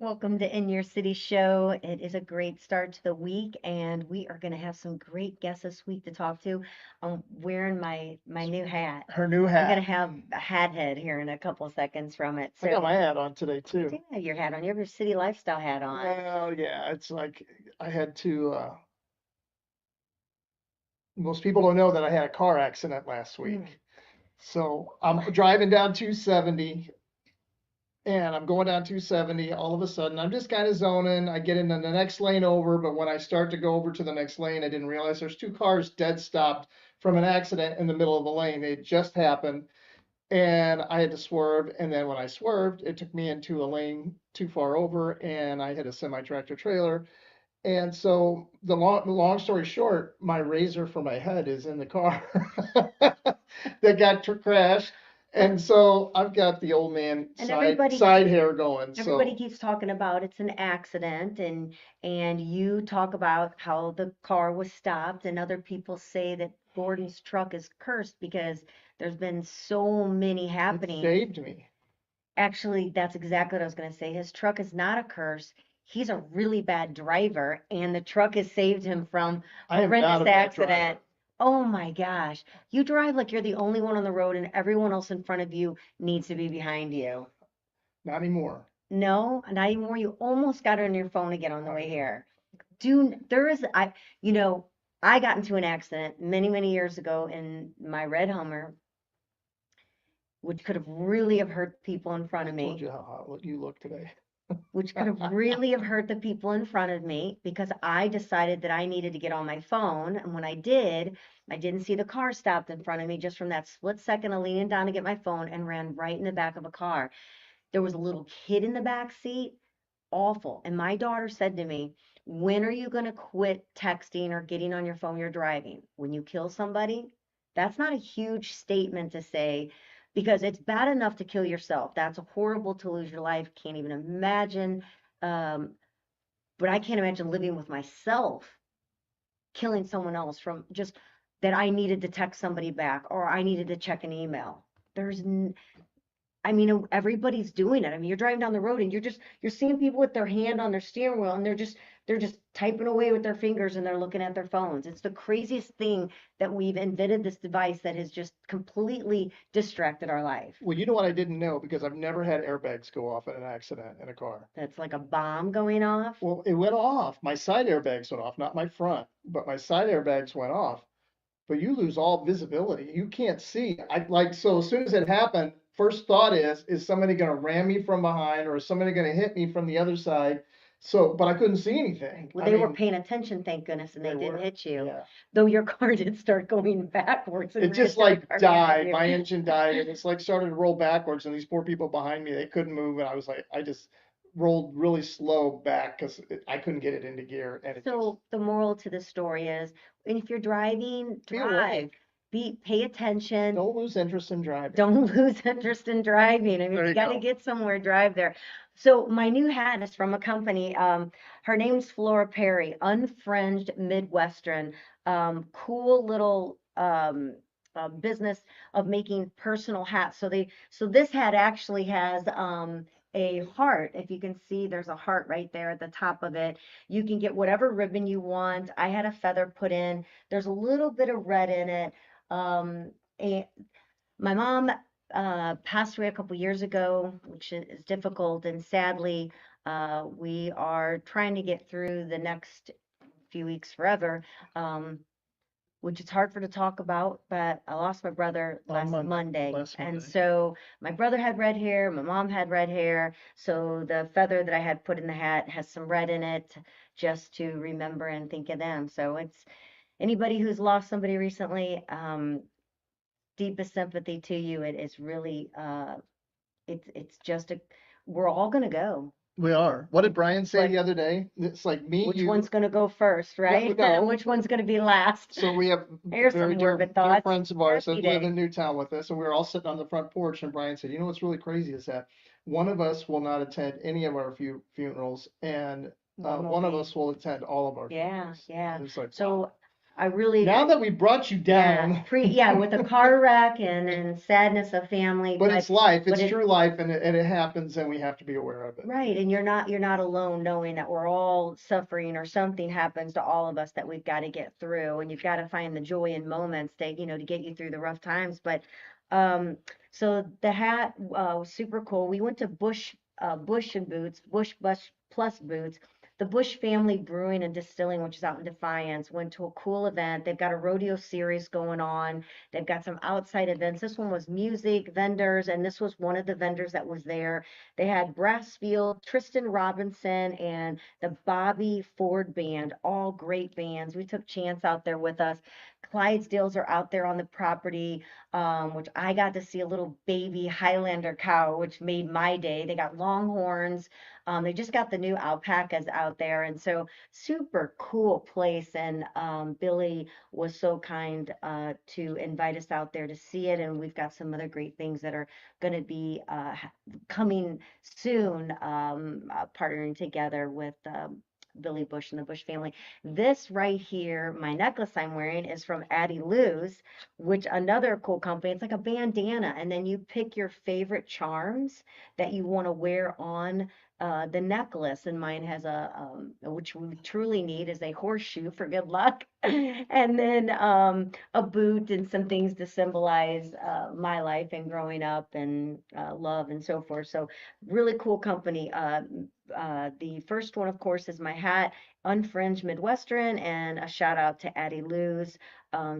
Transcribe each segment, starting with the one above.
Welcome to In Your City Show. It is a great start to the week, and we are going to have some great guests this week to talk to. I'm wearing my new hat. Her new I'm going to hat. have a hat head here in a couple of seconds from it. I got So my hat on today you too. do have your hat on. You have your city lifestyle hat on. Well, yeah, it's like I had to. Most people don't know that I had a car accident last Mm. week. So I'm driving down 270 and I'm going down 270. All of a sudden, I'm just kind of zoning. I get into the next lane over, but when I start to go over to the next lane, I didn't realize there's two cars dead stopped from an accident in the middle of the lane. It just happened. And I had to swerve. And then when I swerved, it took me into a lane too far over and I hit a semi tractor trailer. And so the long story short, my razor for my head is in the car that got crashed. And so I've got the old man And side hair going. everybody So keeps talking about it's an accident, and you talk about how the car was stopped, and other people say that Gordon's truck is cursed because there's been so many it happening. saved me. Actually, that's exactly what I was going to say. His truck is not a curse. He's a really bad driver, and the truck has saved him from I am not a horrendous bad driver. accident. Oh my gosh. You drive like you're the only one on the road, and everyone else in front of you needs to be behind you. Not anymore. No, not anymore. You almost got on your phone again on the Oh, way yeah. here. There is, you know, I got into an accident many, many years ago in my red Hummer, which could have really have hurt people in front I of told me. you how hot you look today. Which could have really have hurt the people in front of me because I decided that I needed to get on my phone. And when I did, I didn't see the car stopped in front of me just from that split second of leaning down to get my phone and ran right in the back of a car. There was a little kid in the back seat. Awful. And my daughter said to me, when are you going to quit texting or getting on your phone you're driving? When you kill somebody? That's not a huge statement to say because it's bad enough to kill yourself. That's horrible to lose your life. Can't even imagine. Um, but I can't imagine living with myself, killing someone else from just that I needed to text somebody back or I needed to check an email. There's I mean, everybody's doing it. I mean, you're driving down the road and you're seeing people with their hand on their steering wheel and they're just typing away with their fingers and they're looking at their phones. It's the craziest thing that we've invented this device that has just completely distracted our life. Well, you know what I didn't know because I've never had airbags go off in an accident in a car. That's like a bomb going off. Well, it went off. My side airbags went off, not my front, but my side airbags went off. But you lose all visibility. You can't see. I like so as soon as it happened, first thought is somebody gonna ram me from behind or is somebody gonna hit me from the other side? So, but I couldn't see anything. Well, I they were mean, paying attention, thank goodness, and they they didn't were. hit you. Yeah. Though your car did start going backwards and It just started like carving into died. you. My engine died and it's like started to roll backwards and these poor people behind me, they couldn't move and I was like, I just rolled really slow back because I couldn't get it into gear and it just So the moral to the story is, and if you're driving, be drive. awake. Pay attention. Don't lose interest in driving. Don't lose interest in driving. I mean, There if you you got to go. get somewhere, drive there. So my new hat is from a company. Her name's Flora Perry, Unfringed Midwestern. Cool little business of making personal hats. So this hat actually has a heart. If you can see, there's a heart right there at the top of it. You can get whatever ribbon you want. I had a feather put in. There's a little bit of red in it. And my mom passed away a couple years ago, which is difficult, and sadly, we are trying to get through the next few weeks forever, which is hard for to talk about. But I lost my brother On last Monday. Monday, and so my brother had red hair, my mom had red hair, so the feather that I had put in the hat has some red in it, just to remember and think of them. So it's anybody who's lost somebody recently. Deepest sympathy to you. It is really it's just a we're all gonna go. We are. What did Brian say But the other day? It's like me, which you. one's gonna go first, right? No. Which one's gonna be last? So we have Here's very some dear morbid thoughts. friends of ours Happy that live day. in Newtown with us, and we were all sitting on the front porch. And Brian said, "You know what's really crazy is that one of us will not attend any of our funerals, and one of us will attend all of our Yeah, funerals." yeah. And it's like, So I really, now that we brought you down, with a car wreck and sadness of family, but it's life, but it's true life, and it happens, and we have to be aware of it. right, and you're not alone knowing that we're all suffering or something happens to all of us that we've got to get through, and you've got to find the joy in moments that, to get you through the rough times. But um so the hat was super cool. We went to Bush and Boots, Bush plus Boots. The Bush Family Brewing and Distilling, which is out in Defiance, went to a cool event. They've got a rodeo series going on. They've got some outside events. This one was music, vendors, and this was one of the vendors that was there. They had Brassfield, Tristan Robinson, and the Bobby Ford Band, all great bands. We took Chance out there with us. Clydesdales are out there on the property, which I got to see a little baby Highlander cow, which made my day. They got longhorns. They just got the new alpacas out there. And so super cool place. And Billy was so kind to invite us out there to see it. And we've got some other great things that are going to be coming soon, partnering together with Billy Bush and the Bush family. This right here, my necklace I'm wearing is from Addie Lou's, which another cool company. It's like a bandana, and then you pick your favorite charms that you want to wear on the necklace. And mine has which we truly need, is a horseshoe for good luck, and then a boot and some things to symbolize my life and growing up and love and so forth. So really cool company. The first one, of course, is my hat, Unfringed Midwestern, and a shout out to Addie Lou's.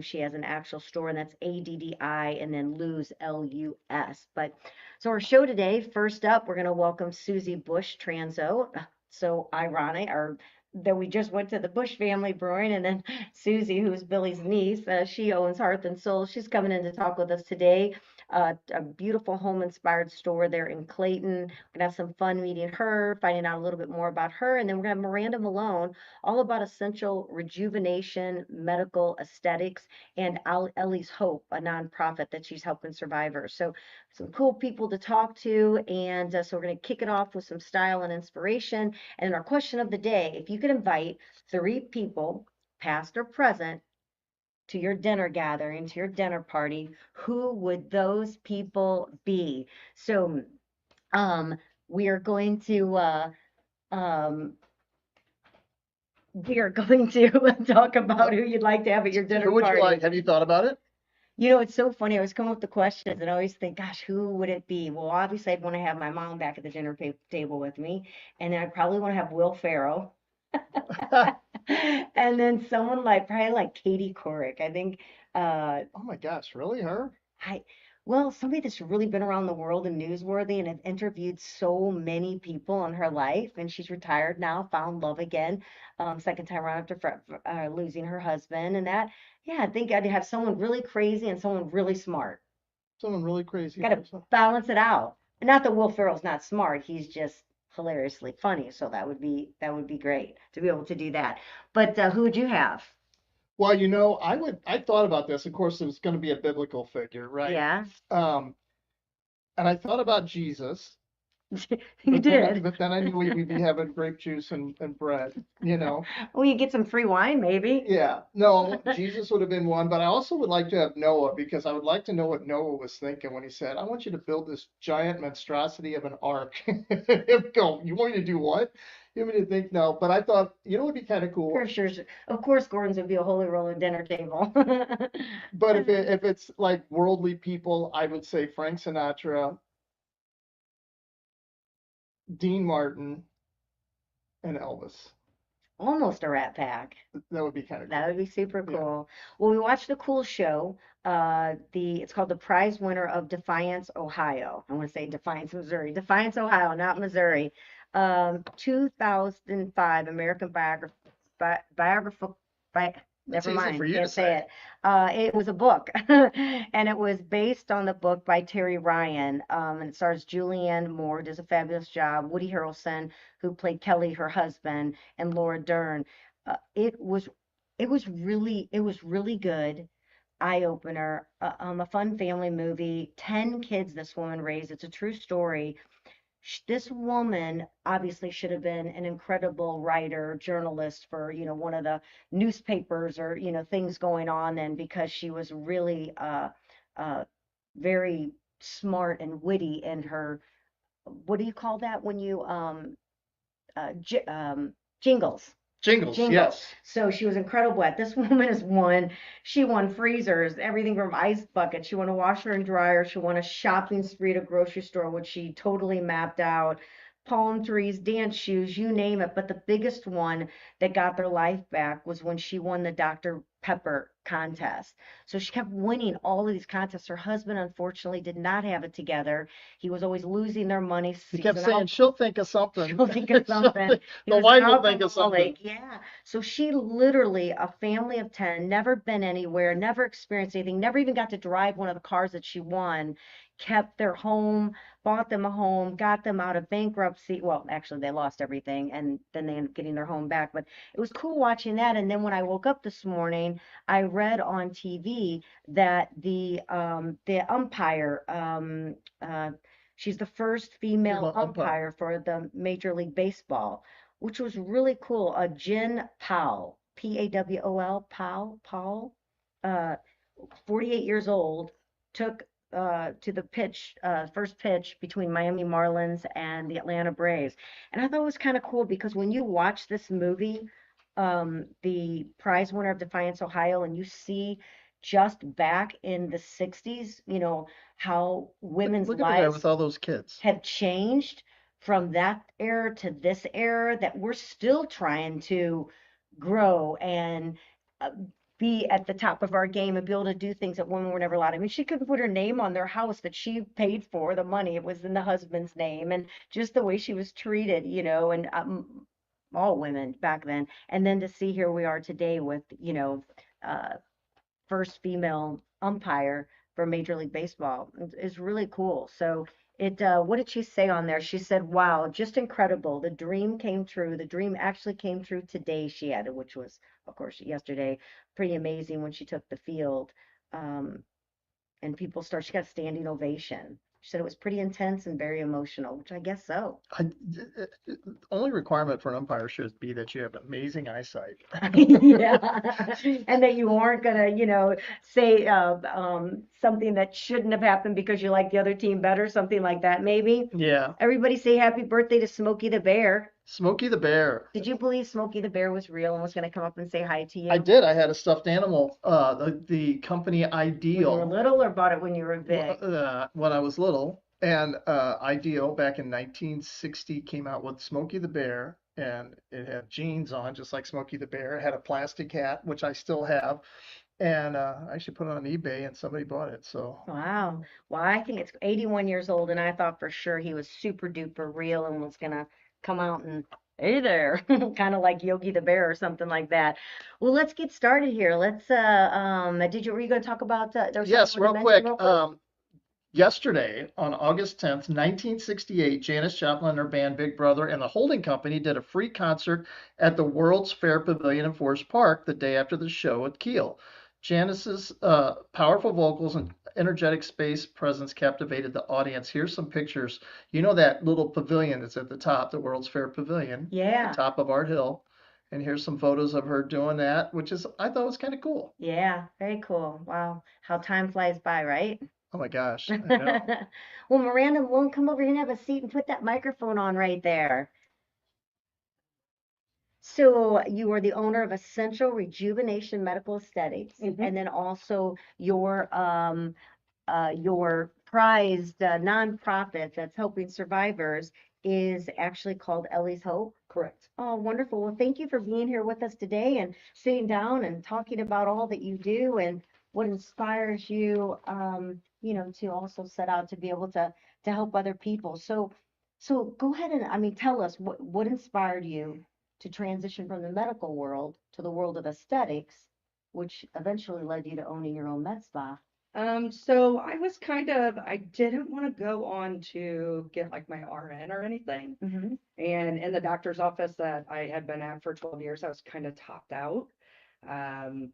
She has an actual store, and that's Addi and then Lou's Lus. But so our show today, first up, we're going to welcome Susie Busch Transou. So ironic, or that we just went to the Bush Family Brewing, and then Susie, who's Billy's niece, she owns Hearth and Soul. She's coming in to talk with us today. A beautiful home-inspired store there in Clayton. We're gonna have some fun meeting her, finding out a little bit more about her, and then we're gonna have Miranda Malone, all about essential rejuvenation, medical aesthetics, and Elley's Hope, a nonprofit that she's helping survivors. So some cool people to talk to, and so we're gonna kick it off with some style and inspiration. And our question of the day: if you could invite 3 people, past or present, to your dinner gathering, to your dinner party, who would those people be? So, um, we are going to um, we are going to talk about who you'd like to have at your dinner Who would you party. like? Have you thought about it? It's so funny. I was coming up with the questions and I always think, gosh, who would it be? Well, obviously, I'd want to have my mom back at the dinner table with me, and then I'd probably want to have Will Ferrell. And then someone like probably like Katie Couric. I think Oh my gosh, really, her? I well, somebody that's really been around the world and newsworthy and have interviewed so many people in her life, and she's retired now, found love again, second time around after losing her husband, and that. Yeah, I think I'd have someone really crazy and someone really smart. Someone really crazy. Got to balance it out. And not that Will Ferrell's not smart, he's just hilariously funny, so that would be great to be able to do that. But who would you have? Well, I thought about this. Of course, it was going to be a biblical figure, right? Yeah, Um, and I thought about Jesus, you did. but then I knew we'd be having grape juice and bread. Well, you get some free wine, maybe. Yeah, no, Jesus would have been one, but I also would like to have Noah because I would like to know what Noah was thinking when he said, "I want you to build this giant monstrosity of an ark." Go, you want me to do what? You want me to think? No, but I thought, it would be kind of cool. For sure. Of course, Gordon's would be a holy roller dinner table. But if it's like worldly people, I would say Frank Sinatra, Dean Martin, and Elvis. Almost a Rat Pack. That would be kind of That cool. would be super Yeah. cool. Well, we watched a cool show. It's called The Prize Winner of Defiance, Ohio. I want to say Defiance, Missouri. Defiance, Ohio, not Missouri. 2005 American biography, That's Never easy for mind, you to can't say say. it. It was a book, and it was based on the book by Terry Ryan. And it stars Julianne Moore, does a fabulous job. Woody Harrelson, who played Kelly, her husband, and Laura Dern. It was really good. Eye opener. A fun family movie. 10 kids this woman raised. It's a true story. This woman obviously should have been an incredible writer, journalist for, one of the newspapers or, things going on. And because she was really uh, very smart and witty in her, what do you call that when you, jingles? Jingles, Jingles. yes. So she was incredible at this woman has won. She won freezers, everything from ice buckets. She won a washer and dryer. She won a shopping spree at a grocery store, which she totally mapped out. Palm trees, dance shoes, you name it. But the biggest one that got their life back was when she won the Dr. Pepper contest. So she kept winning all of these contests. Her husband, unfortunately, did not have it together. He was always losing their money. He He's kept an saying, she'll think of something. She'll think of something. He The was an wife will think of something. alcoholic. Yeah. So she literally, a family of 10, never been anywhere, never experienced anything, never even got to drive one of the cars that she won, kept their home, bought them a home, got them out of bankruptcy. Well, actually, they lost everything and then they ended up getting their home back. But it was cool watching that. And then when I woke up this morning, I read on TV that the umpire, she's the first female Female umpire. umpire for the Major League Baseball, which was really cool. Jen Powell, Pawol, Powell, uh, 48 years old, took to the first pitch between Miami Marlins and the Atlanta Braves. And I thought it was kind of cool because when you watch this movie, the prize winner of Defiance, Ohio, and you see just back in the 60s, how women's Look at the guy with lives all those kids. have changed from that era to this era, that we're still trying to grow and uh, be at the top of our game and be able to do things that women were never allowed. I mean, she couldn't put her name on their house that she paid for, the money, it was in the husband's name, and just the way she was treated, and all women back then. And then to see here we are today with, uh, first female umpire for Major League Baseball is really cool. So what did she say on there? She said, "Wow, just incredible. The dream came true. The dream actually came true today," she added, which was, of course, yesterday. Pretty amazing when she took the field. Um, and she got a standing ovation. She said it was pretty intense and very emotional, which I guess so. The only requirement for an umpire should be that you have amazing eyesight. Yeah. And that you aren't gonna, say something that shouldn't have happened because you like the other team better, something like that, maybe. Yeah. Everybody say happy birthday to Smokey the Bear. Smokey the Bear. Did you believe Smokey the Bear was real and was gonna come up and say hi to I you did. I had a stuffed animal. The company when you were Ideal, little, or bought it when you were big? when I was little, and Ideal back in 1960 came out with Smokey the Bear, and it had jeans on, just like Smokey the Bear. It had a plastic hat, which I still have, and I actually put it on eBay, and somebody bought it. So Wow. Well, I think it's 81 years old, and I thought for sure he was super duper real and was gonna come out and, hey there, kind of like Yogi the Bear or something like that. Well, let's get started here. Were you gonna talk about, there was something yes, you wanted real to mention quick. real quick? Yesterday, on August 10th, 1968, Janis Joplin and her band Big Brother and the Holding Company did a free concert at the World's Fair Pavilion in Forest Park the day after the show at Kiel. Janis's powerful vocals and energetic space presence captivated the audience. Here's some pictures. You know that little pavilion that's at the top, the World's Fair Pavilion, the Yeah. top of Art Hill. And here's some photos of her doing that, which is I thought was kind of cool. Yeah. Very cool. Wow. How time flies by, right? Oh my gosh, I know. Well, Miranda, Malone, come over here and have a seat and put that microphone on right there. So you are the owner of Essential Rejuvenation Medical Aesthetics, Mhm. and then also your prized nonprofit that's helping survivors is actually called Ellie's Hope. Correct. Oh, wonderful. Well, thank you for being here with us today and sitting down and talking about all that you do and what inspires you, to also set out to be able to help other people. So go ahead and, I mean, tell us what inspired you to transition from the medical world to the world of aesthetics, which eventually led you to owning your own med spa. So I didn't want to go on to get like my RN or anything. Mm-hmm. And in the doctor's office that I had been at for 12 years, I was kind of topped out. Um,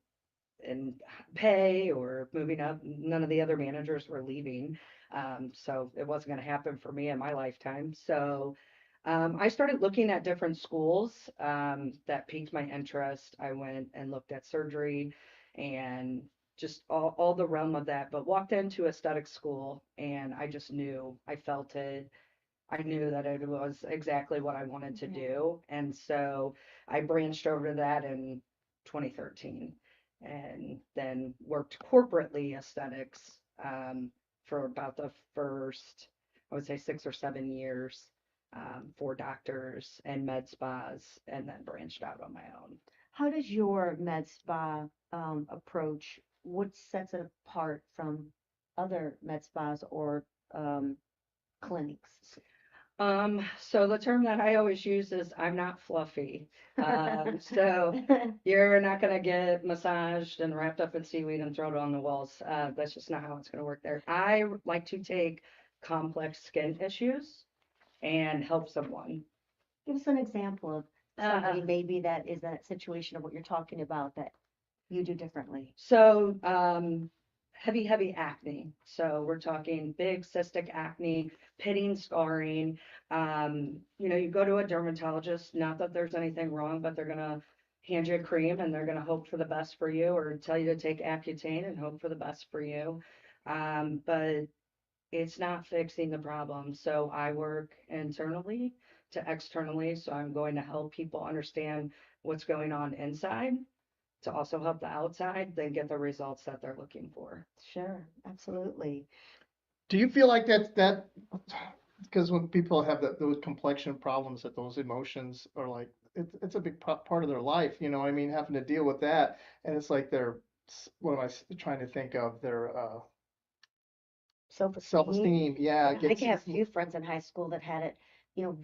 in pay or moving up. None of the other managers were leaving. So it wasn't going to happen for me in my lifetime. So I started looking at different schools that piqued my interest. I went and looked at surgery and just all the realm of that, but walked into aesthetic school and I just knew, I felt it. I knew that it was exactly what I wanted to do. And so I branched over to that in 2013 and then worked corporately aesthetics for about the first, I would say 6 or 7 years for doctors and med spas, and then branched out on my own. How does your med spa approach, what sets it apart from other med spas or clinics? So the term that I always use is I'm not fluffy. So you're not gonna get massaged and wrapped up in seaweed and thrown on the walls. That's just not how it's gonna work there. I like to take complex skin issues and help someone. Give us an example of somebody Uh, maybe that is that situation of what you're talking about that you do differently. So, heavy acne. So we're talking big cystic acne, pitting, scarring. You go to a dermatologist, not that there's anything wrong, but they're gonna hand you a cream and they're gonna hope for the best for you or tell you to take Accutane and hope for the best for you. But it's not fixing the problem. So I work internally to externally. So I'm going to help people understand what's going on inside to also help the outside, then get the results that they're looking for. Sure, absolutely. Do you feel like that, because when people have those complexion problems, that those emotions are like, it's a big part of their life, you know what I mean, having to deal with that, and it's like what am I trying to think of, their Self-esteem. self-esteem, yeah, I gets, have a few friends in high school that had it,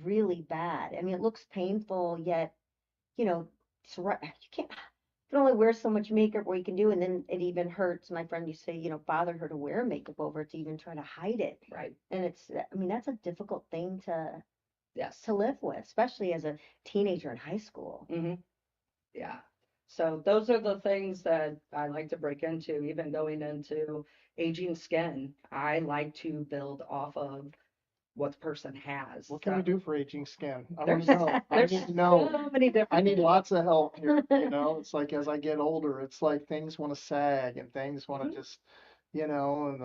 really bad. I mean, it looks painful, yet, it's right. You can only wear so much makeup where you can do, and then it even hurts. My friend used to say, bother her to wear makeup over it to even try to hide it. Right. And I mean, that's a difficult thing Yes. to live with, especially as a teenager in high school. Mm-hmm. Yeah. So those are the things that I like to break into, even going into aging skin. I like to build off of what the person has. what can we do for aging skin? I want There's to know. I there's need to know. so many different I need things. lots of help here, you know, it's like as I get older, it's like things want to sag and things want to Mhm. just, and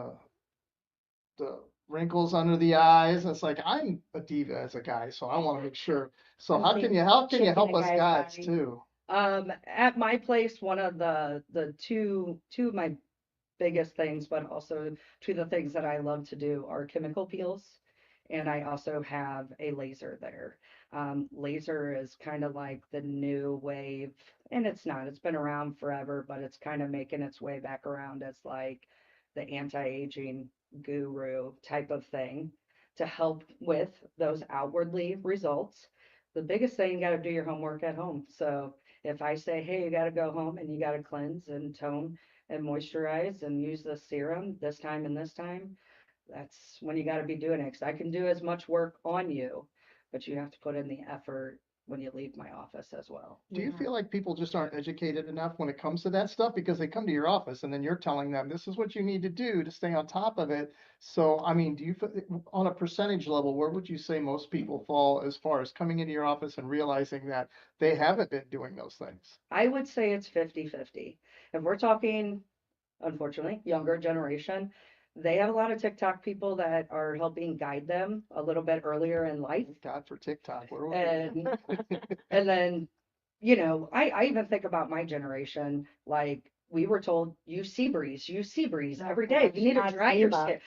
the wrinkles under the eyes. And it's like I'm a diva as a guy, so I want to make sure. So I'm how can saying you chip in help a us guy's guys body. too? At my place, one of the two of my biggest things, but also two of the things that I love to do are chemical peels. And I also have a laser there. Laser is kind of like the new wave, and it's not, it's been around forever, but it's kind of making its way back around as like the anti-aging guru type of thing to help with those outwardly results. The biggest thing, you got to do your homework at home. So if I say, hey, you got to go home and you got to cleanse and tone and moisturize and use the serum this time and this time, that's when you got to be doing it. 'Cause I can do as much work on you, but you have to put in the effort when you leave my office as well. Do you Yeah. feel like people just aren't educated enough when it comes to that stuff? Because they come to your office and then you're telling them this is what you need to do to stay on top of it. So, I mean, on a percentage level, where would you say most people fall as far as coming into your office and realizing that they haven't been doing those things? I would say it's 50-50. If we're talking, unfortunately, younger generation, they have a lot of TikTok people that are helping guide them a little bit earlier in life. Thank God for TikTok. Where And we? and then, I even think about my generation, like we were told use sea breeze every day. You need to dry your skin,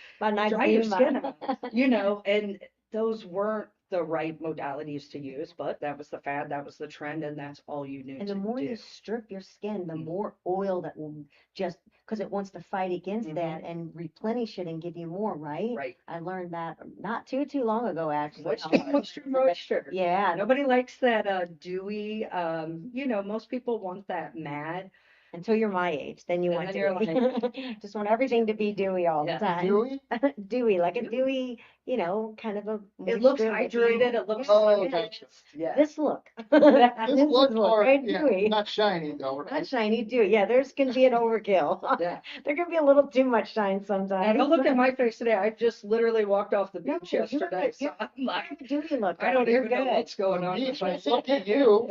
dry your skin out, and those weren't the right modalities to use, but that was the fad, that was the trend, and that's all you knew And to the more do. you strip your skin, the Mhm. more oil that will just, because it wants to fight against Mhm. that and replenish it and give you more, right? Right. I learned that not too long ago, actually. Moisture. Yeah. Nobody likes that dewy, most people want that matte. Until you're my age, then you And want then you're dewy. Just want everything to be dewy all the Yeah. time. Dewy? Dewy, like a Dewy. dewy, you know, kind of a It looks moisture with hydrated, you. it looks Oh, hydrated. gotcha. Yeah. This look. This This look look, or, right? yeah, Dewy. not shiny though, right? Not shiny, dewy. Yeah, there's can be an overkill. Yeah. There can be a little too much shine And sometimes. don't look at my face today. I just literally walked off the No, beach you're yesterday, good. so I'm You like, have a dewy look. I don't You're even know good. what's going on. Beach, with look my- at you.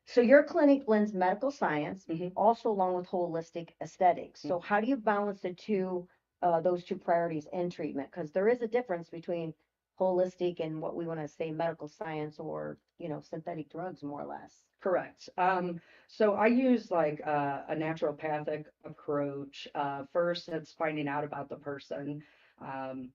So your clinic blends medical science, Mhm. also along with holistic aesthetics. So how do you balance those two priorities in treatment? Because there is a difference between holistic and what we want to say medical science or, you know, synthetic drugs, more or less. Correct. So I use like a naturopathic approach. First, it's finding out about the person. Um,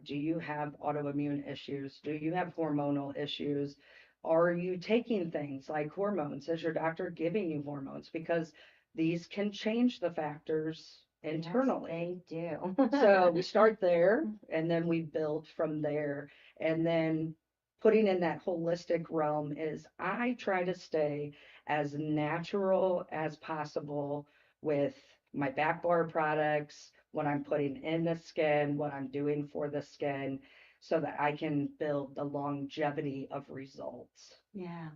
do you have autoimmune issues? Do you have hormonal issues? Are you taking things like hormones? Is your doctor giving you hormones? Because these can change the factors internally. Yes, they do. So we start there and then we build from there. And then putting in that holistic realm is I try to stay as natural as possible with my back bar products, what I'm putting in the skin, what I'm doing for the skin, so that I can build the longevity of results. Yeah.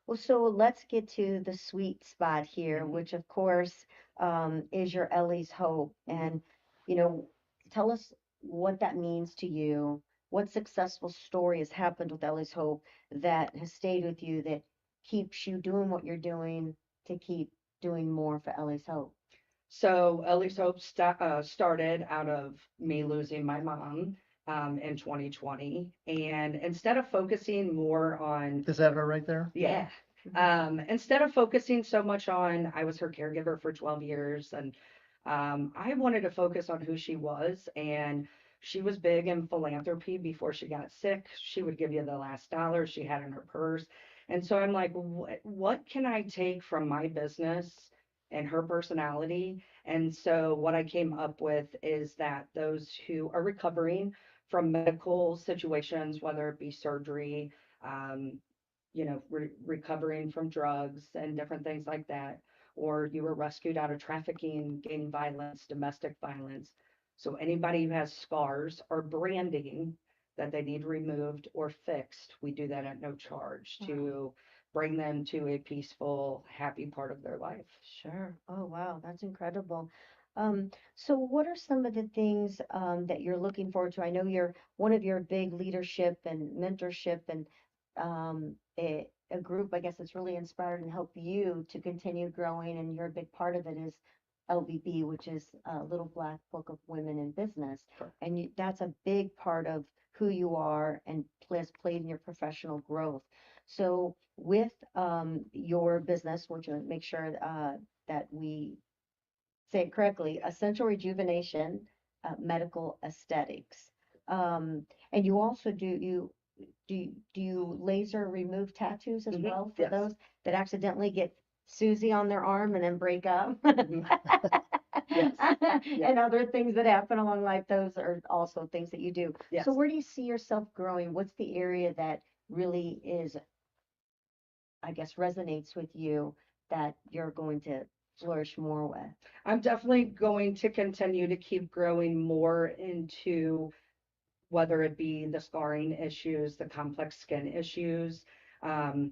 Well, so let's get to the sweet spot here, Mhm. which of course is your Ellie's Hope. Mhm. And, you know, tell us what that means to you. What successful story has happened with Ellie's Hope that has stayed with you that keeps you doing what you're doing to keep doing more for Ellie's Hope? So Ellie's Hope started out of me losing my mom in 2020. And instead of focusing more on, Is that her right there? yeah, instead of focusing so much on, I was her caregiver for 12 years, and I wanted to focus on who she was. And she was big in philanthropy before she got sick. She would give you the last dollar she had in her purse. And so I'm like, what can I take from my business and her personality? And so what I came up with is that those who are recovering from medical situations, whether it be surgery, um, recovering from drugs and different things like that, or you were rescued out of trafficking, gang violence, domestic violence. So anybody who has scars or branding that they need removed or fixed, we do that at no charge to bring them to a peaceful, happy part of their life. Sure. Oh, wow, that's incredible. So what are some of the things that you're looking forward to? I know you're one of your big leadership and mentorship and a group, I guess, that's really inspired and helped you to continue growing, and you're a big part of it is LBB, which is Little Black Book of Women in Business. Sure. And that's a big part of who you are and plays played in your professional growth. So with your business, we're going to make sure that we say it correctly, Essential Rejuvenation, Medical Aesthetics. And you also do you laser remove tattoos as Mhm. well for Yes. those that accidentally get Susie on their arm and then break up? Mhm. Yes. And other things that happen along life, those are also things that you do. Yes. So where do you see yourself growing? What's the area that really is, I guess, resonates with you that you're going to flourish more with? I'm definitely going to continue to keep growing more into whether it be the scarring issues, the complex skin issues, um,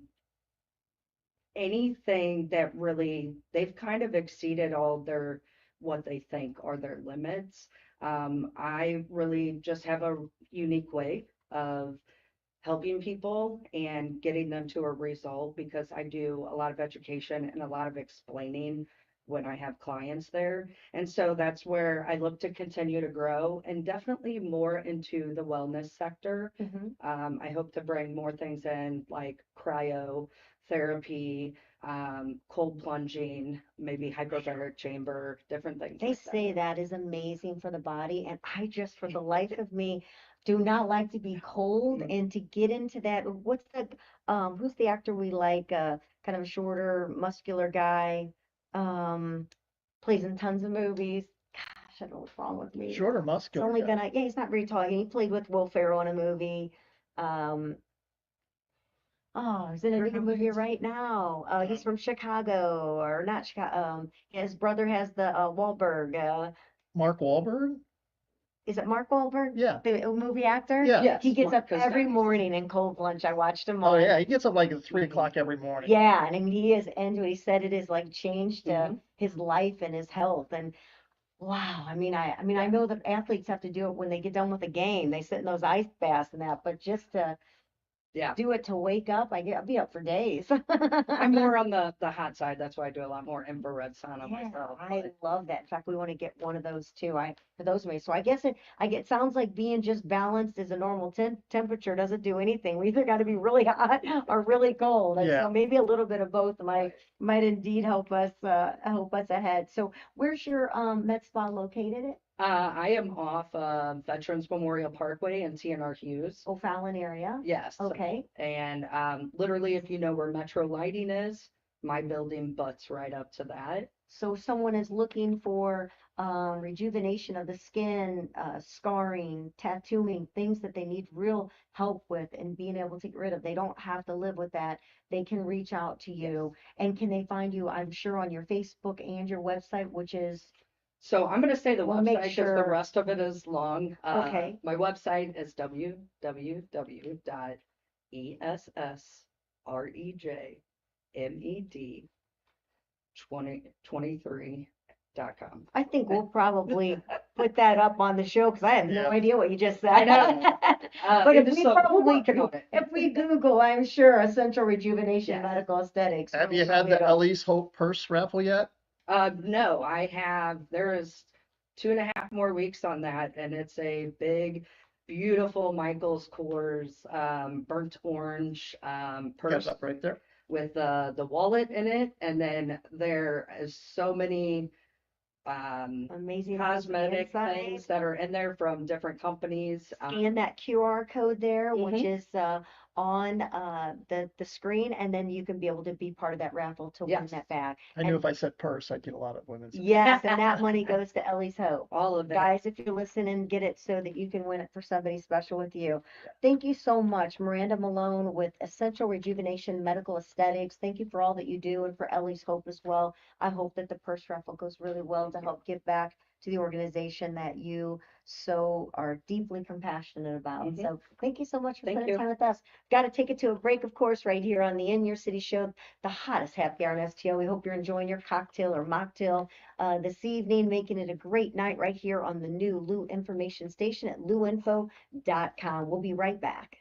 anything that really they've kind of exceeded all their what they think are their limits. I really just have a unique way of helping people and getting them to a result because I do a lot of education and a lot of explaining when I have clients there. And so that's where I look to continue to grow and definitely more into the wellness sector. I hope to bring more things in like cryo therapy, cold plunging, maybe hyperbaric chamber, different things They like that. say that is amazing for the body, and I just, for the life of me, do not like to be cold Mhm. and to get into that. Who's the actor we like? Kind of a shorter, muscular guy, um, plays in tons of movies. Gosh, I don't know what's wrong with me. Short or It's muscular only guy? gonna, yeah, he's not very tall. He played with Will Ferrell in a movie. Um, Oh, he's in a new movie right now. He's from Chicago, or not Chicago. His brother has the Wahlberg. Mark Wahlberg? Is it Mark Wahlberg? Yeah. The movie actor? Yeah. Yes. He gets up Mark every Costanza. morning in cold lunch. I watched him Oh on. yeah, he gets up like at 3 o'clock every morning. Yeah, and I mean he is into it. He said it has like changed Mhm. his life and his health. And wow, I know that athletes have to do it when they get done with a game. They sit in those ice baths and that, but just to Yeah. do it to wake up, I'll be up for days. I'm more on the hot side. That's why I do a lot more infrared sauna Yeah, myself. I but- love that. In fact, we want to get one of those too. For those of me. So I guess it sounds like being just balanced as a normal temperature doesn't do anything. We either got to be really hot or really cold. And Yeah. so maybe a little bit of both might indeed help us ahead. So where's your med spa located at? I am off Veterans Memorial Parkway in TNR Hughes. O'Fallon area? Yes. Okay. And literally, if you know where Metro Lighting is, my building butts right up to that. So if someone is looking for rejuvenation of the skin, scarring, tattooing, things that they need real help with and being able to get rid of, they don't have to live with that. They can reach out to you. And can they find you, I'm sure, on your Facebook and your website, which is, So I'm going to say the We'll make website because sure- the rest of it is long. Okay. My website is www.essrejmed2023.com. I think we'll probably put that up on the show because I have no Yeah. idea what you just said. I know. But It if is we so- we're probably, working on it. if we Google, I'm sure Essential Rejuvenation Yes. Medical Aesthetics. Have we'll you had probably the go. Ellie's Hope purse raffle yet? No, there is 2.5 more weeks on that, and it's a big, beautiful Michael's Kors burnt orange Got purse it up right there. with the wallet in it, and then there is so many Amazing. cosmetic inside. things that are in there from different companies. Scan that QR code there, which Mhm. is on the screen, and then you can be able to be part of that raffle to win Yes. that bag. I knew And- if I said purse, I'd get a lot of women's. Yes, and that money goes to Ellie's Hope. All of that. Guys, if you're listening, get it so that you can win it for somebody special with you. Thank you so much, Miranda Malone with Essential Rejuvenation Medical Aesthetics. Thank you for all that you do and for Ellie's Hope as well. I hope that the purse raffle goes really well to help give back to the organization that you so are deeply compassionate about. Mhm. So thank you so much for Thank spending you. time with us. Got to take it to a break, of course, right here on the In Your City Show, the hottest happy hour in STO. We hope you're enjoying your cocktail or mocktail this evening, making it a great night right here on the new Lou Information Station at louinfo.com. We'll be right back.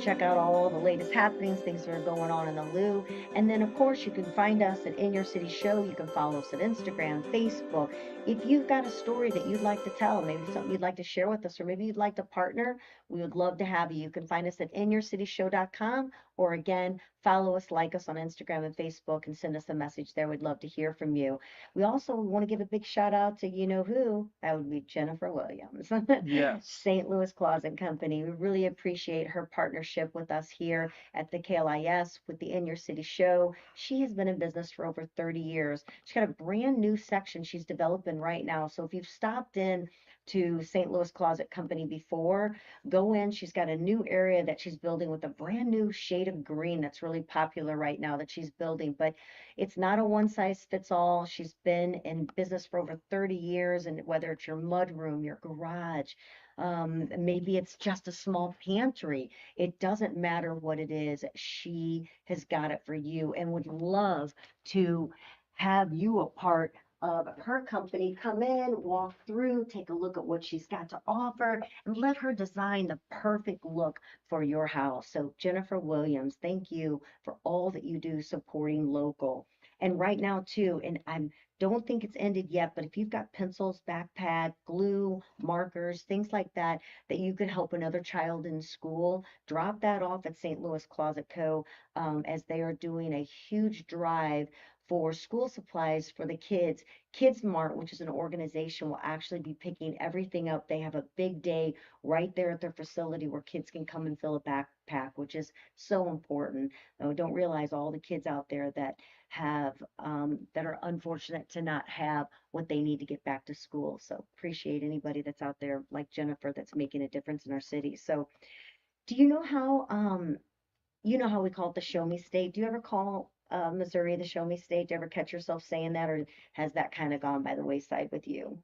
Check out all the latest happenings, things that are going on in the Lou. And then, of course, you can find us at In Your City Show. You can follow us at Instagram, Facebook. If you've got a story that you'd like to tell, maybe something you'd like to share with us, or maybe you'd like to partner, we would love to have you. You can find us at inyourcityshow.com, or again, follow us, like us on Instagram and Facebook, and send us a message there. We'd love to hear from you. We also want to give a big shout out to you know who. That would be Jennifer Williams. Yes. St. Louis Closet Company. We really appreciate her partnership with us here at the KLIS with the In Your City Show. She has been in business for over 30 years. She's got a brand new section she's developing right now. So if you've stopped in to St. Louis Closet Company before, go in. She's got a new area that she's building with a brand new shade of green that's really popular right now that she's building. But it's not a one size fits all. She's been in business for over 30 years, and whether it's your mudroom, your garage, maybe it's just a small pantry. It doesn't matter what it is. She has got it for you and would love to have you a part of her company. Come in, walk through, take a look at what she's got to offer, and let her design the perfect look for your house. So, Jennifer Williams, thank you for all that you do supporting local. And right now, too, and I'm don't think it's ended yet, but if you've got pencils, backpack, glue, markers, things like that, that you could help another child in school, drop that off at St. Louis Closet Co. As they are doing a huge drive for school supplies for the kids. Kids Mart, which is an organization, will actually be picking everything up. They have a big day right there at their facility where kids can come and fill a backpack, which is so important. Don't realize all the kids out there that have that are unfortunate to not have what they need to get back to school. So appreciate anybody that's out there like Jennifer that's making a difference in our city. So do you know how we call it the show me state? Do you ever call Missouri the show me state? Do you ever catch yourself saying that, or has that kind of gone by the wayside with you?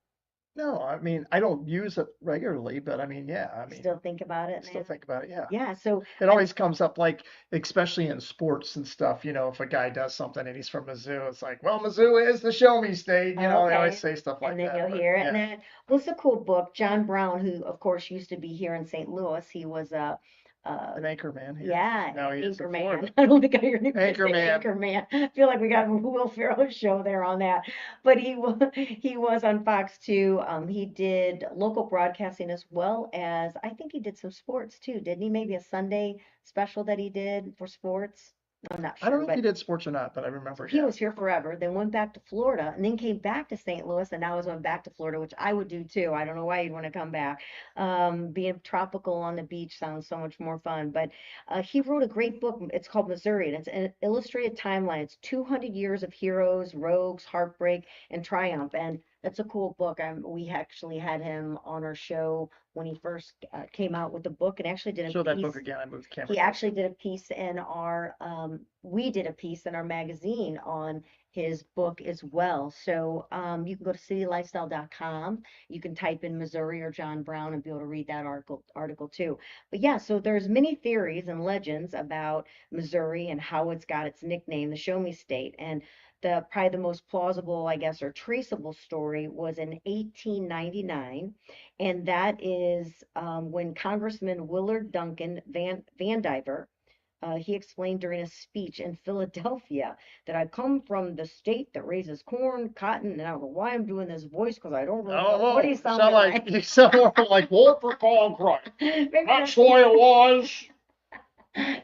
No, I mean, I don't use it regularly, but I mean, yeah, I mean, Still think about it still now? think about it, yeah. Yeah, so It I'm always comes up like, especially in sports and stuff, if a guy does something and he's from Mizzou, it's like, well, Mizzou is the show me state, they always okay. say stuff And like then that, you'll but hear it. And yeah, then, well, it's a cool book. John Brown, who of course used to be here in St. Louis, he was a an anchor man here. yeah, Now he is in Anchorman. Florida. I don't think I heard anybody Anchor say man. Anchorman. I feel like we got a Will Ferrell show there on that. But he was on Fox 2. He did local broadcasting as well as I think he did some sports too, didn't he? Maybe a Sunday special that he did for sports. I'm not I don't sure, know if he but did sports or not, but I so remember, he yeah. was here forever, then went back to Florida, and then came back to St. Louis, and now he's going back to Florida, which I would do too. I don't know why you'd want to come back. Being tropical on the beach sounds so much more fun. But he wrote a great book. It's called Missouri, and it's an illustrated timeline. It's 200 years of heroes, rogues, heartbreak, and triumph. And that's a cool book. We actually had him on our show when he first came out with the book, and actually did a Show that book piece. again. I moved the camera He closer. actually did a piece in our, we did a piece in our magazine on his book as well. So you can go to citylifestyle.com. You can type in Missouri or John Brown and be able to read that article too. But yeah, so there's many theories and legends about Missouri and how it's got its nickname, the Show Me State. And the probably the most plausible, I guess, or traceable story was in 1899, and that is when Congressman Willard Duncan Vandiver, he explained during a speech in Philadelphia that I come from the state that raises corn, cotton, and I don't know why I'm doing this voice because I don't really know what Oh, he sounded like. you sound more like Walter Cronkite. Maybe That's that's the way it was.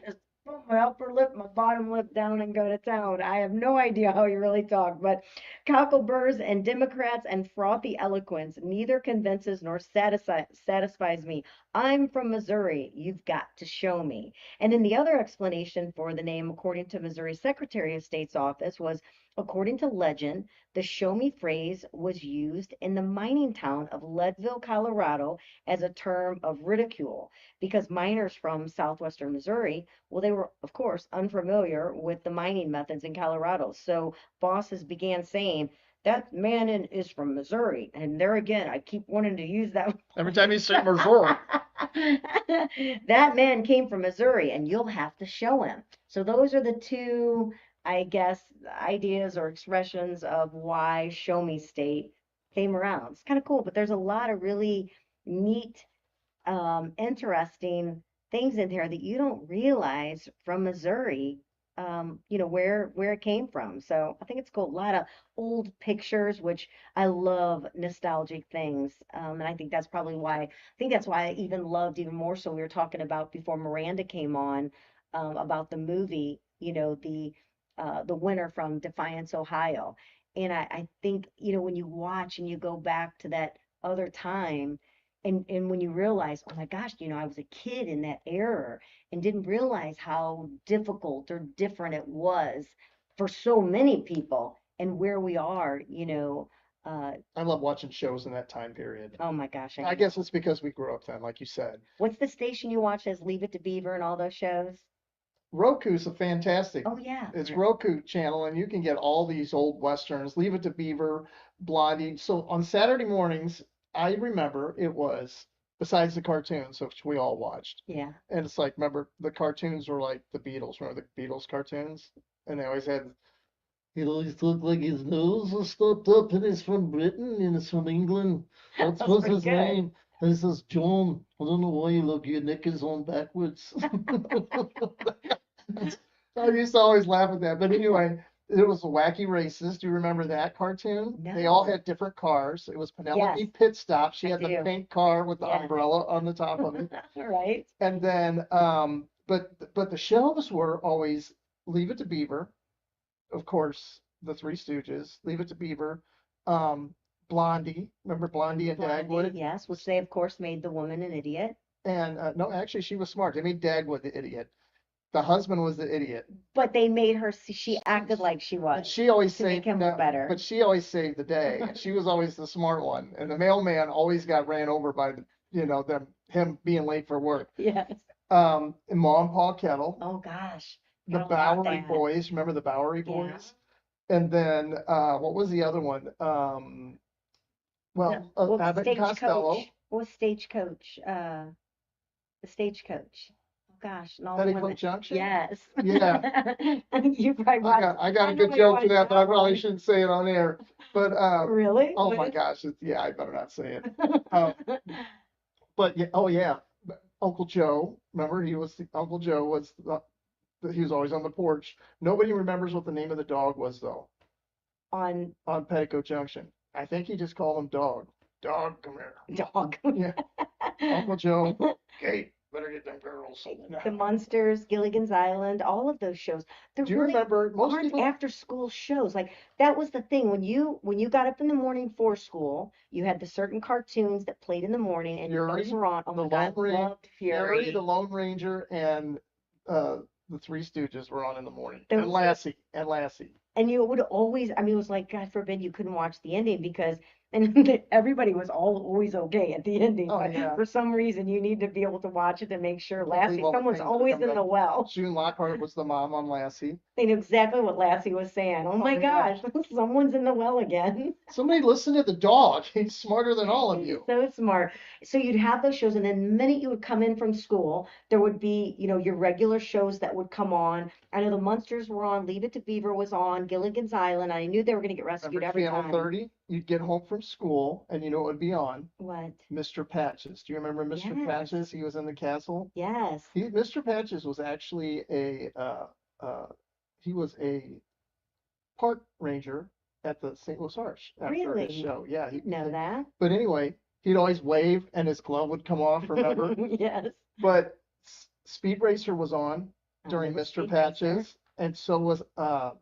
just put my upper lip, my bottom lip down and go to town. I have no idea how he really talked, but cockleburs and Democrats and frothy eloquence, neither convinces nor satisfies me. I'm from Missouri. You've got to show me. And then the other explanation for the name, according to Missouri's Secretary of State's office, was according to legend, the show me phrase was used in the mining town of Leadville, Colorado, as a term of ridicule because miners from southwestern Missouri, well, they were, of course, unfamiliar with the mining methods in Colorado. So bosses began saying, that man is from Missouri. And there again, I keep wanting to use that. Every time you say Missouri. That man came from Missouri, and you'll have to show him. So those are the two, I guess, ideas or expressions of why Show Me State came around. It's kind of cool, but there's a lot of really neat, interesting things in there that you don't realize from Missouri, where it came from. So I think it's cool. A lot of old pictures, which I love nostalgic things. And I think that's probably why, I think that's why I even loved even more. So we were talking about before Miranda came on, about the movie, the winner from Defiance, Ohio. And I think, when you watch and you go back to that other time, and when you realize, oh my gosh, I was a kid in that era and didn't realize how difficult or different it was for so many people and where we are, I love watching shows in that time period. oh my gosh, I guess it's because we grew up then, like you said. What's the station you watch as Leave It to Beaver and all those shows? Roku's a fantastic. Oh yeah. It's Roku channel, and you can get all these old westerns. Leave It to Beaver, Blondie. So on Saturday mornings, I remember it was besides the cartoons, which we all watched. Yeah. And it's like, remember the cartoons were like the Beatles. Remember the Beatles cartoons? And they always had, he always looked like his nose was stuffed up, and he's from Britain and it's from England. What's That's what's pretty his good. name? And he says, John, I don't know why you look, your neck is on backwards. I used to always laugh at that. But anyway, it was Wacky Races. Do you remember that cartoon? They all No. had different cars. It was Penelope Yes, Pit Stop. She I had the do. pink car with the Yes. umbrella on the top of it. Right. And then, but the shows were always Leave It to Beaver, of course, the Three Stooges, Leave It to Beaver, Blondie. Remember Blondie and Blondie, Dagwood? yes, which they of course made the woman an idiot. And no, actually, she was smart. They made Dagwood the idiot. The husband was the idiot. But they made her, she acted like she And was she always to make saved, him no, look better. but she always saved the day. She was always the smart one. And the mailman always got ran over by him being late for work. Yes. And Ma and Pa Kettle, Oh gosh. the Gotta love Bowery that. Boys. Remember the Bowery Yeah. Boys? And then what was the other one? Abbott and Costello, Stagecoach. What was Stagecoach? The Stagecoach. Oh gosh, and all the Petticoat women. Junction. Yes. Yeah. You probably watched. I got I a know good you joke for watched that, but I that probably one. shouldn't say it on air. But Really? oh What my is- gosh, yeah, I better not say it. But yeah, oh yeah, Uncle Joe. Remember, Uncle Joe was he was always on the porch. Nobody remembers what the name of the dog was though. On On Petticoat Junction, I think he just called him Dog. Dog, come here. dog. Yeah, Uncle Joe. Kate, better get them girls. The Munsters, Gilligan's Island, all of those shows. They're Do you really remember most aren't people? after school shows. Like that was the thing when you got up in the morning for school, you had the certain cartoons that played in the morning and Fury, those were on. Oh the my God, Lone loved Fury. the Lone Ranger, and the Three Stooges were on in the morning. Those- And Lassie. And you would always, I mean, it was like, God forbid you couldn't watch the ending because, and everybody was always okay at the ending. Oh, But yeah. for some reason, you need to be able to watch it to make sure Can't believe Lassie, all the someone's things that always come in up. the well. June Lockhart was the mom on Lassie. They knew exactly what Lassie was saying. Oh my yeah. gosh, someone's in the well again. Somebody listen to the dog. He's smarter than all of He's you. so smart. So you'd have those shows, and then the minute you would come in from school, there would be, your regular shows that would come on. I know the Munsters were on, Leave It to Beaver was on, Gilligan's Island. I knew they were going to get rescued Remember every Channel time. 30? You'd get home from school, and you know what would be on? What? Mr. Patches. Do you remember Mr. Yes. Patches? He was in the castle. Yes. Mr. Patches was actually he was a park ranger at the St. Louis Arch after his Really? show. Yeah, he Know that? But anyway, he'd always wave and his glove would come off, remember? Yes. But Speed Racer was on I during remember Mr. Speed Racer. Patches, and so was oh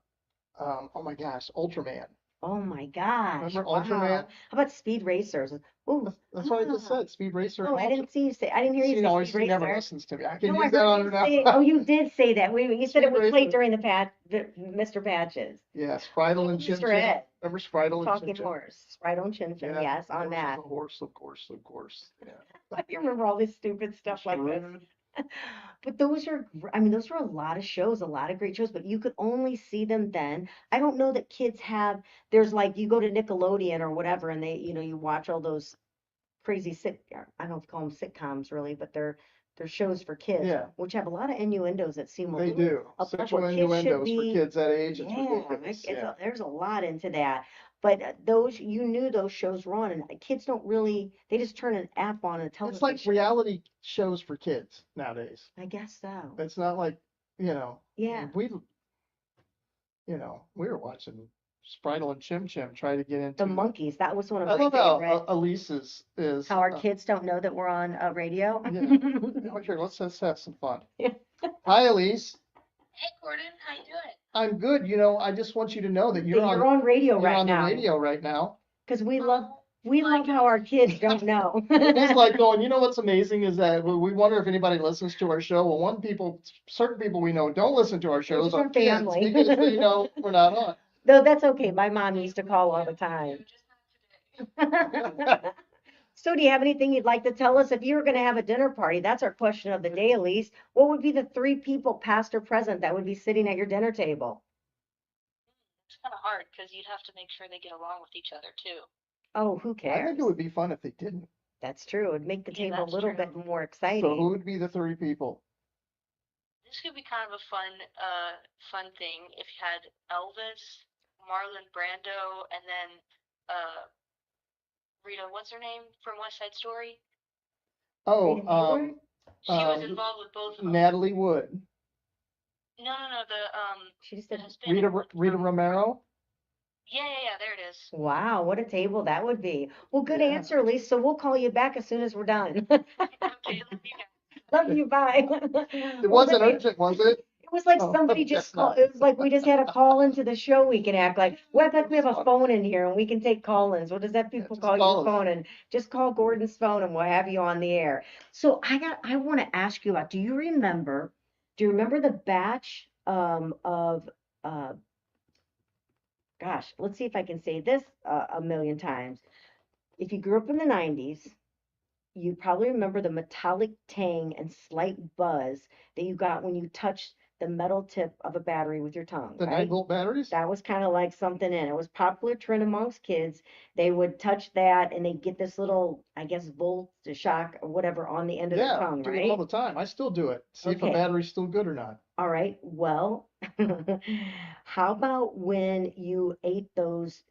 my gosh, Ultraman. Oh my gosh. Remember Wow. Ultraman? How about Speed Racers? Ooh. That's what I just Ah. said. Speed Racer. Oh, I didn't see you say. I didn't hear you She say always Speed she never Racer. listens to me. I can No, I use that on heard her you now. say. Oh, you did say that. Wait, you said it Speed was played Racer. during the Mr. Patches. Yeah, Spritle and Chin Mr. Chin. Ed. Remember Spritle and Chin Talking Chin? horse. Right on Chin Chin. Yes, on horse is that. a horse, of course. Yeah. I remember all this stupid stuff like this. Mr. Ed. But those are, I mean, those were a lot of shows, a lot of great shows, but you could only see them then. I don't know that kids have, there's like, you go to Nickelodeon or whatever, and they, you watch all those crazy I don't call them sitcoms really, but they're shows for kids, Yeah, which have a lot of innuendos that seem a they little do. above Sexual what kids should innuendos for be. kids that age, it's Yeah, ridiculous. Yeah. there's a lot into that. But those, you knew those shows were on, and kids don't really, they just turn an app on a It's like television. reality shows for kids nowadays. I guess so. It's not like, Yeah. we were watching Spritle and Chim Chim try to get The into Monkeys, that was one of I my love how favorite. Elise is, How our kids don't know that we're on radio. yeah. Here, let's have some fun. Hi, Elise. Hey Gordon, how you doing? I'm good. I just want you to know that That you're you're on radio you're right on the now. radio right now. Because we Oh love my how our kids don't know. It is like going, what's amazing is that we wonder if anybody listens to our show. Well, certain people we know don't listen to our shows, Just our our kids, family. because they know we're not on. No, that's okay. My mom used to call all the time. Just not today. So do you have anything you'd like to tell us? If you were going to have a dinner party, that's our question of the day, Elise. What would be the 3 people, past or present, that would be sitting at your dinner table? It's kind of hard because you'd have to make sure they get along with each other too. Oh, who I cares? think it would be fun if they didn't. That's true. It'd make the Yeah, table a that's little true. bit more So exciting. who would be the 3 people? This could be kind of a fun thing if you had Elvis, Marlon Brando, and then Rita, what's her name from West Side Story? Oh, Rita Hayworth? She was um, involved with both of them. Natalie Wood, No, She just the said, Hispanic one Rita from. Romero. Yeah, there it is. wow, what a table that would be. Well, good Yeah. answer, Elise. So we'll call you back as soon as we're done. Okay, love you guys. Love you, bye. It wasn't urgent, was it? It was like Oh, somebody guess just called, not. it was like we just had a call into the show we can act like, well, like we have a That's phone in here and we can take call-ins. What does that people just call call your us. phone? And just call Gordon's phone and we'll have you on the air. So I want to ask you about, do you remember the batch of gosh, let's see if I can say this a million times. If you grew up in the 90s, you probably remember the metallic tang and slight buzz that you got when you touched the metal tip of a battery with your tongue, The right? 9-volt batteries? That was kind of like something in it. It was popular trend amongst kids. They would touch that and they'd get this little, I guess, volt shock or whatever on the end of their Yeah, tongue, do it all right? the time. I still do it. See if a Okay. battery's still good or not. All right. Well, how about when you ate those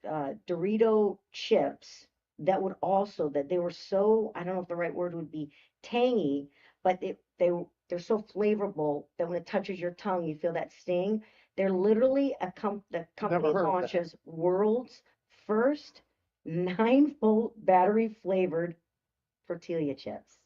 Dorito chips that would also that they were so, I don't know if the right word would be tangy, but they're so flavorful that when it touches your tongue, you feel that sting. They're literally the company Never heard of that. launches world's first 9-volt battery flavored tortilla chips.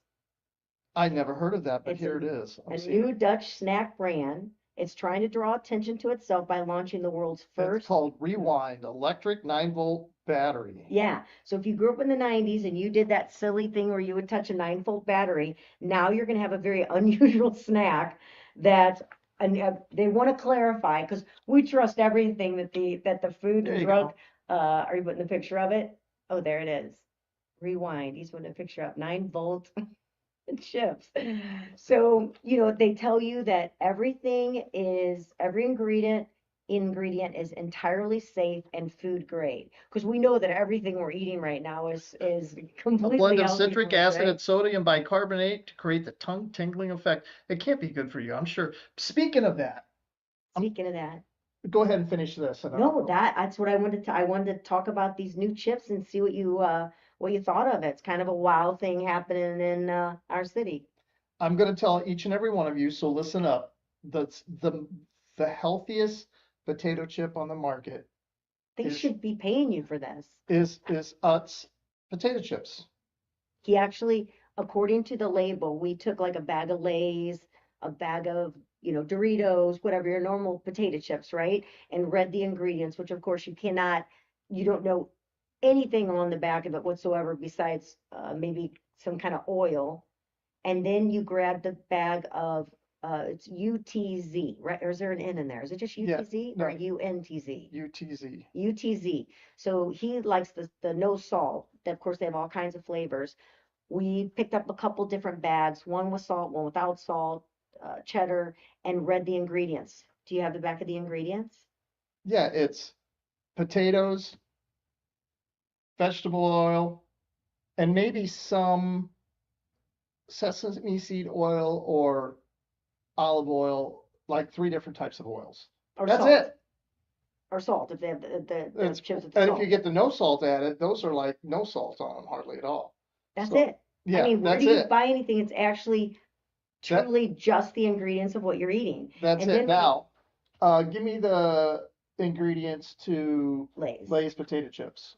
I never heard of that, but It's here it is. A I'm seeing new it. Dutch snack brand. It's trying to draw attention to itself by launching the world's It's first. called Rewind Electric 9-volt battery. Yeah. So if you grew up in the 90s and you did that silly thing where you would touch a 9-volt battery, now you're going to have a very unusual snack that and they want to clarify because we trust everything that the food There and you drug. Are you putting a picture of it? Oh, there it is. Rewind. He's putting a picture up. 9-volt chips. So, they tell you that every ingredient is entirely safe and food grade. Because we know that everything we're eating right now is A completely blend of healthy citric for us, acid right? and sodium bicarbonate to create the tongue tingling effect. It can't be good for you, I'm sure. Speaking of that, Speaking of that, go ahead and finish this. And no, that's what I wanted to talk about these new chips and see what you thought of it. It's kind of a wow thing happening in our city. I'm going to tell each and every one of you, so listen up. The healthiest potato chip on the market They should be paying you for this. is Utz potato chips. He actually, according to the label, we took like a bag of Lay's, a bag of, Doritos, whatever your normal potato chips, right? And read the ingredients, which of course you don't know anything on the back of it whatsoever besides maybe some kind of oil. And then you grab the bag of, it's UTZ, right? Or is there an N in there? Is it just Yeah, UTZ no. or UNTZ? UTZ. UTZ. So he likes the no salt. Of course, they have all kinds of flavors. We picked up a couple different bags, one with salt, one without salt, cheddar, and read the ingredients. Do you have the back of the ingredients? Yeah, it's potatoes, vegetable oil, and maybe some sesame seed oil or olive oil, like 3 different types of oils. Or That's salt? it. Or salt, if they have the It's, chips with the and if salt. you get the no salt added, those are like no salt on them hardly at all. That's So, it. I yeah, mean, where that's do you it. buy anything? It's actually That, truly just the ingredients of what you're eating. that's And it. then Now, give me the ingredients to Lay's. Lay's potato chips.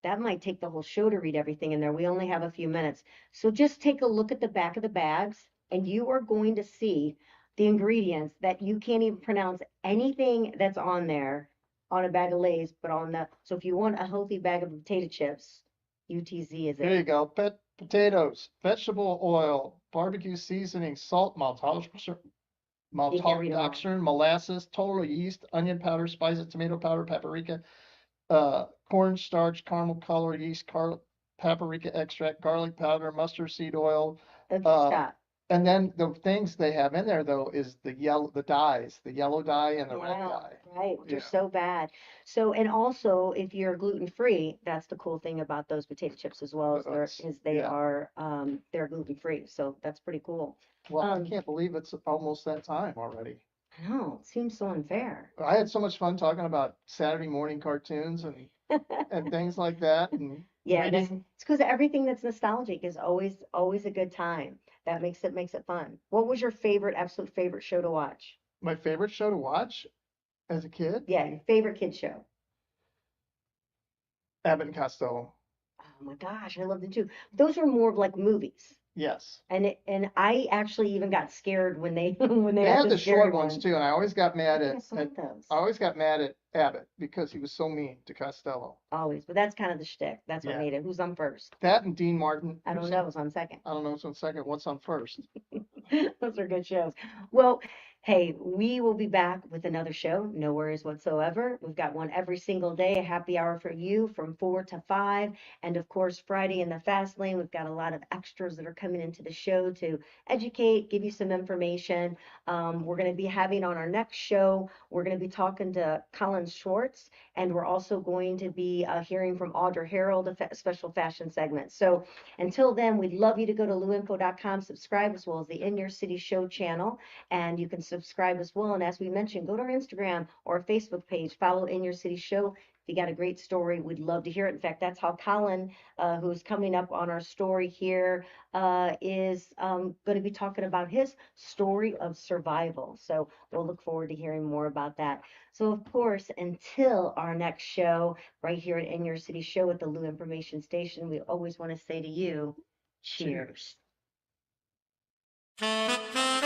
That might take the whole show to read everything in there. We only have a few minutes. So just take a look at the back of the bags, and you are going to see the ingredients that you can't even pronounce anything that's on there on a bag of Lay's, but on the, so if you want a healthy bag of potato chips, UTZ is There you it. go. Potatoes, vegetable oil, barbecue seasoning, salt, You can't read them all. maltodextrin, molasses, total yeast, onion powder, spices, tomato powder, paprika, cornstarch, caramel color, yeast, paprika extract, garlic powder, mustard seed oil. Okay, Uh, stop. and then the things they have in there though is the dyes, the yellow dye and the red Yeah, dye. right, which are Yeah. so bad. So, and also, if you're gluten free, that's the cool thing about those potato chips as well, they Yeah. are they're gluten free. So that's pretty cool. Well, I Um, can't believe it's almost that time already. I know, it seems so unfair. I had so much fun talking about Saturday morning cartoons and things like that and Yeah, reading. it's because everything that's nostalgic is always a good time. That makes it fun. What was your absolute favorite show to watch? My favorite show to watch as a kid, Yeah, your favorite kid show. Abbott and Costello. Oh my gosh, I loved it too. Those were more of like movies. Yes. And I actually even got scared when they when they They had had the the scary short ones ones. too, and I always got I mad think I saw at those. I always got mad at Abbott because he was so mean to Costello. Always, but that's kind of the shtick. That's what Yeah. made it. Who's on first? That and Dean Martin. I don't know. Who's on second? I don't know what's on second. What's on first? Those are good shows. Well, hey, we will be back with another show. No worries whatsoever. We've got one every single day, a happy hour for you from 4 to 5. And of course, Friday in the Fast Lane, we've got a lot of extras that are coming into the show to educate, give you some information. We're going to be having on our next show, we're going to be talking to Colin Schwartz, and we're also going to be hearing from Audra Harold, a special fashion segment. So until then, we'd love you to go to luinfo.com, subscribe, as well as the In Your City Show channel, and you can subscribe as well. And as we mentioned, go to our Instagram or our Facebook page, follow In Your City Show. If you got a great story, we'd love to hear it. In fact, that's how Colin, who's coming up on our story here, is going to be talking about his story of survival. So we'll look forward to hearing more about that. So, of course, until our next show, right here at In Your City Show at the Lou Information Station, we always want to say to you, cheers. Cheers.